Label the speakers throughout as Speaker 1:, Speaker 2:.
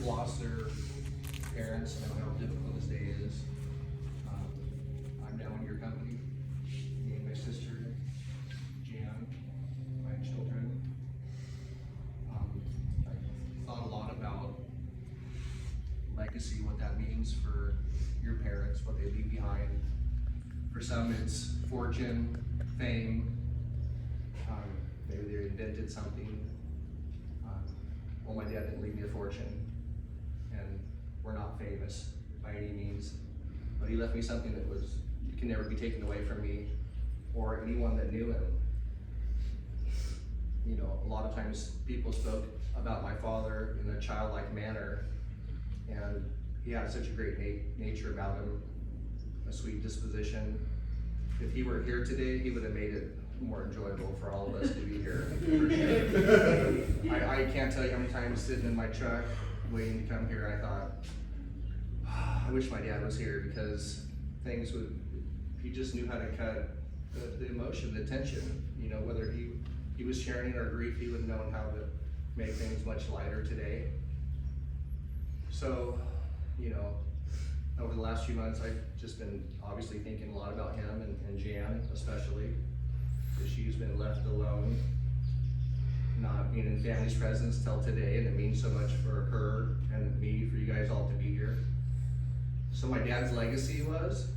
Speaker 1: lost their parents, and I know how difficult this day is. I'm down in your company, me and my sister, Jan, my children. I thought a lot about legacy, what that means for your parents, what they leave behind. For some, it's fortune, fame. Maybe they invented something. Well, my dad didn't leave me a fortune, and we're not famous by any means, but he left me something that can never be taken away from me or anyone that knew him. You know, a lot of times people spoke about my father in a childlike manner, and he had such a great nature about him, a sweet disposition. If he were here today, he would have made it more enjoyable for all of us to be here. For sure. I can't tell you how many times sitting in my truck waiting to come here, I thought, I wish my dad was here, because he just knew how to cut the emotion, the tension. You know, whether he was sharing our grief, he would have known how to make things much lighter today. So, you know, over the last few months, I've just been obviously thinking a lot about him and Jan especially, because she's been left alone, not being in family's presence till today, and it means so much for her and me, for you guys all to be here. So my dad's legacy was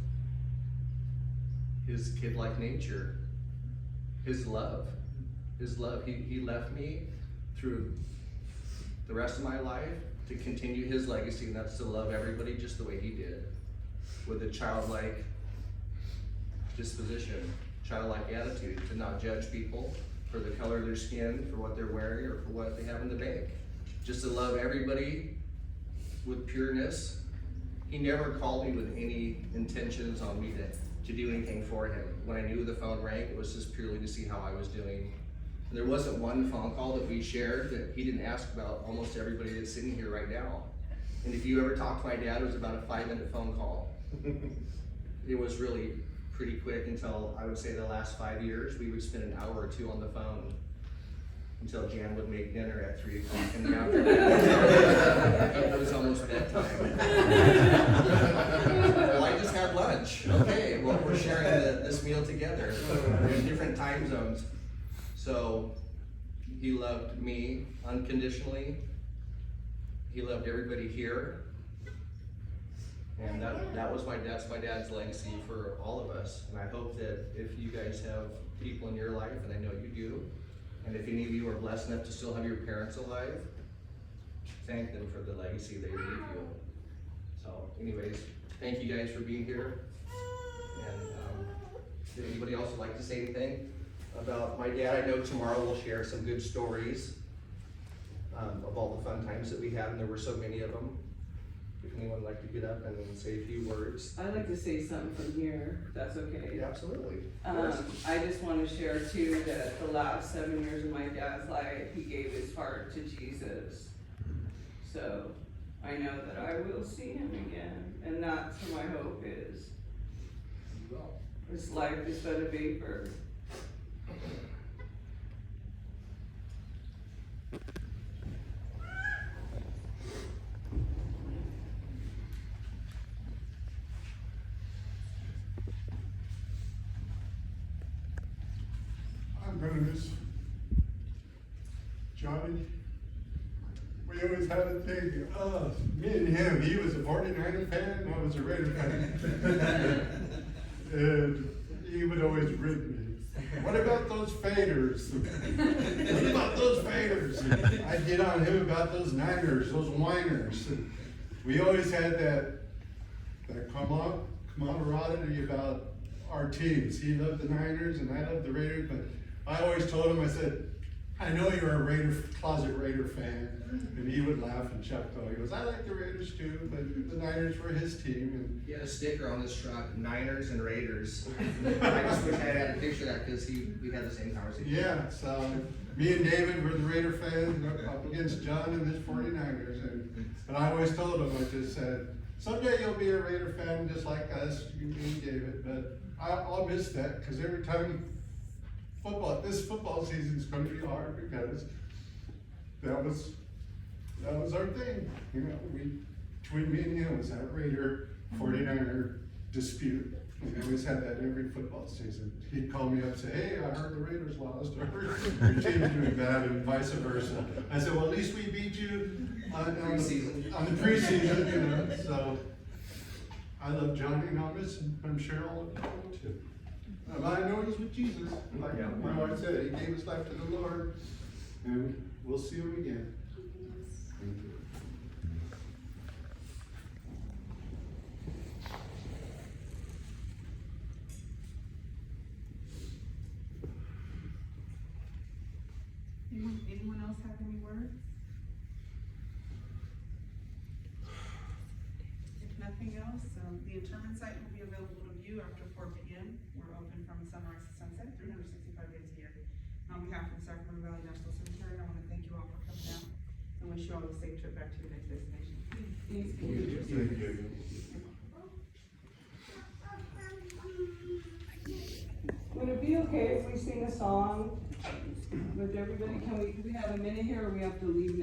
Speaker 1: his kid-like nature, his love. He left me through the rest of my life to continue his legacy, and that's to love everybody just the way he did, with a childlike disposition, childlike attitude, to not judge people for the color of their skin, for what they're wearing, or for what they have in the bank. Just to love everybody with pureness. He never called me with any intentions on me to do anything for him. When I knew the phone rang, it was just purely to see how I was doing. And there wasn't one phone call that we shared that he didn't ask about almost everybody that's sitting here right now. And if you ever talked to my dad, it was about a 5-minute phone call. It was really pretty quick until, I would say, the last 5 years. We would spend an hour or two on the phone until Jan would make dinner at 3 o'clock in the afternoon. It was almost bedtime. Well, I just had lunch. Okay, well, we're sharing this meal together. We're in different time zones. So he loved me unconditionally. He loved everybody here. And that's my dad's legacy for all of us. And I hope that if you guys have people in your life, and I know you do, and if any of you are blessed enough to still have your parents alive, thank them for the legacy they leave you. So anyways, thank you guys for being here. And did anybody else like to say anything about my dad? I know tomorrow we'll share some good stories of all the fun times that we had, and there were so many of them. If anyone would like to get up and say a few words.
Speaker 2: I'd like to say something from here, if that's okay.
Speaker 1: Yeah, absolutely.
Speaker 2: I just want to share too that the last 7 years of my dad's life, he gave his heart to Jesus. So I know that I will see him again, and that's what my hope is.
Speaker 1: You will.
Speaker 2: This life is but a vapor.
Speaker 3: I'm gonna miss Johnny. We always had a thing, me and him, he was a 49er fan, I was a Raider fan. And he would always rib me. What about those faders? What about those faders? I'd get on him about those Niners, those whiners. We always had that camaraderie about our teams. He loved the Niners and I loved the Raiders, but I always told him, I said, I know you're a closet Raider fan. And he would laugh and chuckle. He goes, I like the Raiders too, but the Niners were his team. And
Speaker 1: He had a sticker on his truck, Niners and Raiders. I just wish I had a picture of that, because we had the same conversation.
Speaker 3: yeah, so me and David were the Raider fans up against John and his 49ers. And I always told him, I just said, someday you'll be a Raider fan just like us, you and David. But I'll miss that, because every time this football season is going to be hard, because that was that was our thing, you know, between me and him was that Raider 49er dispute. We always had that every football season. He'd call me up and say, hey, I heard the Raiders lost, or your team's doing bad, and vice versa. I said, well, at least we beat you on the preseason, you know, so. I love Johnny and I'll miss him, I'm sure all of you will too. I know he's with Jesus, like my wife said, he gave his life to the Lord, and we'll see him again.
Speaker 4: Anyone else have any words? If nothing else, the interment site will be available to view after 4 p.m. We're open from sunrise to sunset, 365 days a year. On behalf of the Sacramento Valley National Cemetery, I want to thank you all for coming out and wish you all a safe trip back to your next destination.
Speaker 3: Thank you.
Speaker 2: Would it be okay if we sing a song with everybody? Can we have a minute here or we have to leave now?